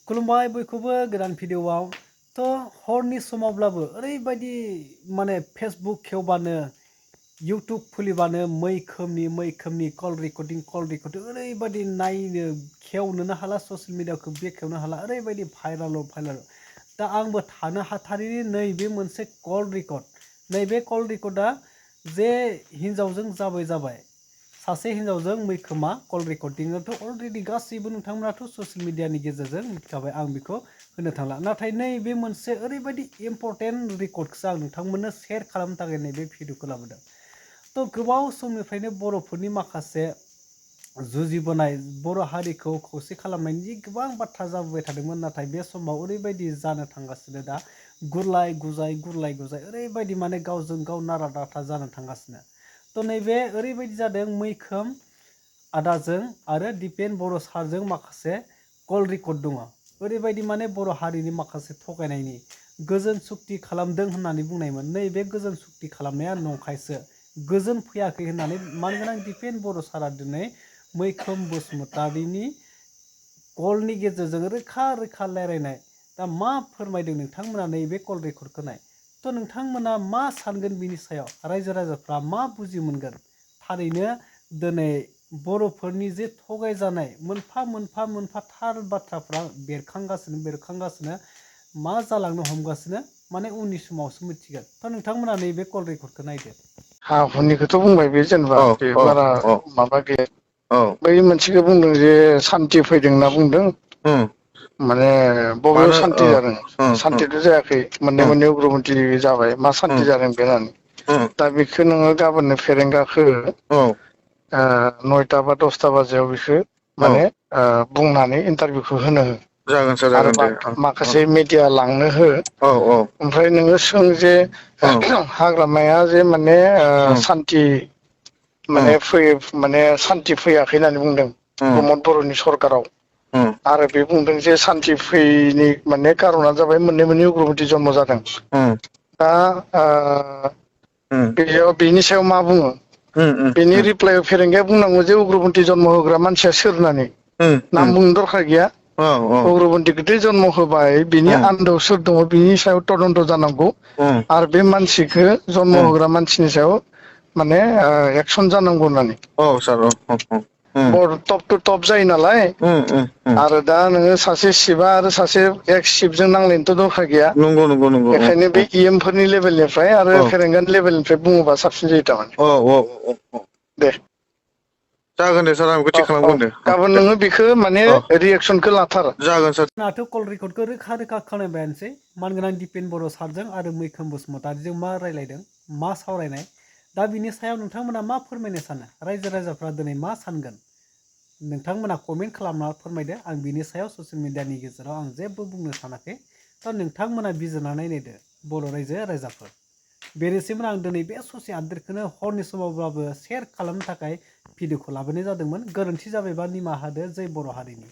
खुलुमबाय बयखौबो गोदान भिडिअआव तो हरनि समावब्लाबो ओरैबायदि माने फेसबुक खेवबानो इउटुब खुलिबानो मैखोमनि कल रेकर्डिं ओरैबायदि नायनो खेवनोनो हाला ससियेल मिडियाखौ बेखेवनो हाला ओरैबायदि भाइराल दा आंबो थानो हाथारिनि नैबे मोनसे कल रेकर्डआ जे हिनजावजों जाबाय सासे हिनजावजों मैखोमा कल रेकर्डिंआथ' अलरेडि गासैबो नोंथांमोनाथ' ससियेल मिडियानि गेजेरजों मिथिखाबाय आं बेखौ होनो थांला नाथाय नैबे मोनसे ओरैबायदि इम्पर्टेन्ट रेकर्डखौसो आं नोंथांमोननो शेयार खालामनो थाखाय नैबे भिडिअखौ लाबोदों थ' गोबाव समनिफ्रायनो बर'फोरनि माखासे जुजिबोनाय बर' हारिखौ खौसे खालामनायनि गोबां बाथ्रा जाबोबाय थादोंमोन नाथाय बे समाव ओरैबायदि जानो थांगासिनो दा गुरलाय गुजाय ओरैबायदि माने गावजों गाव नारा नाथा जानो थांगासिनो थ' नैबे ओरैबायदि जादों मैखोम आदाजों आरो दिपेन बर' सारजों माखासे कल रेकर्ड दङ ओरैबायदि माने बर' हारिनि माखासे थगायनायनि गोजोन सुक्ति खालामदों होननानै बुंनायमोन नैबे गोजोन सुक्ति खालामनाया नंखायसो गोजोन फैयाखै होननानै मानगोनां दिपेन बर' सारा दिनै मैखोम बसुमतारिनि कलनि गेजेरजों रोखा रायलायनाय दा मा फोरमायदों नोंथांमोना नैबे कल रेकर्डखौ नाय थ' नोंथांमोना मा सानगोन बिनि सायाव रायजो राजाफ्रा मा बुजि मोनगोन थारैनो दिनै बर'फोरनि जे थगायजानाय मोनफा थार बाथ्राफ्रा बेरखांगासिनो मा जालांनो हमगासिनो माने उननि समावसो मिथिगोन थ' नोंथांमोना नैबे कल रेकर्डखौ नायदो हा हुनिखौथ' बुंबाय बे जेनेबा बे बारा माबा गैया बै मोनसेखौ बुंदों जे सान्थि फैदों होनना बुंदों माने बबेयाव सान्थि जादों सान्थिथ' जायाखै मोननै उग्रपन्थि जाबाय मा सान्थि जादों बे होननानै दा बेखौ नोङो गाबोननो फेरेंगाखौ 9टा बा 10टा बाजियाव बेखौ माने बुंनानै इन्टारभिउखौ होनो हो जागोन सार आरो जागोन दे माखासे मिडिया लांनो हो ओमफ्राय नोङो सों जे हाग्रामाया जे माने सान्थि माने सान्थि फैयाखै होननानै बुंदों प्रमद बर'नि सरखाराव आरो बे बुंदों जे सान्थि फैयैनि माने कारना जाबाय मोननै उग्रपन्थि जन्म जादों दा बेयाव बेनि सायाव मा बुङो बेनि रिप्लाइआव फेरेंगाया बुंनांगौ जे उग्रपन्थि जन्म होग्रा मानसिया सोर होननानै नाम बुंनो दरखार गैया उग्रपन्थिखौथ' जन्म होबाय बिनि आन्दोआव सोर दङ बिनि सायाव तदन्त जानांगौ आरो बे मानसिखौ जन्म होग्रा मानसिनि सायाव माने एक्सन जानांगौ होननानै टप टु टप जायो नालाय आरो दा नोङो सासे सिबआ आरो सासे एक्स सिफजों नांलायनोथ' दरखार गैया नंगौ बेखायनो बे फोरनि लेभेलनिफ्राय आरो फेरेंगानि लेभेलनिफ्राय बुङोबा साबसिन जायो थारमाने दे जागोन दे सार आं बेखौ थिग खालामगोन दे गाबोन नोङो बेखौ माने रिएक्सनखौ लाथार जागोन सार नाथ' कल रेकर्डखौ रोखा खोनाबायानोसै मानगोनां दिपेन बर' सारजों आरो मैखोम बसुमतारिजों मा रायलायदों मा सावरायनाय दा बिनि सायाव नोंथांमोना मा फोरमायनो सानो रायजो राजाफ्रा दिनै मा सानगोन नोंथांमोना कमेन्ट खालामना फोरमायदो आं बिनि सायाव ससियेल मिडियानि गेजेराव आं जेबो बुंनो सानाखै दा नोंथांमोना बिजिरनानै नायदो बर' रायजोफोर बेनोसैमोन आं दिनै बे ससे आपडेटखौनो हरनि समावब्लाबो शेयार खालामनो थाखाय भिडिअखौ लाबोनाय जादोंमोन गोरोन्थि जाबायबा निमाहा होदो जै बर' हारिनि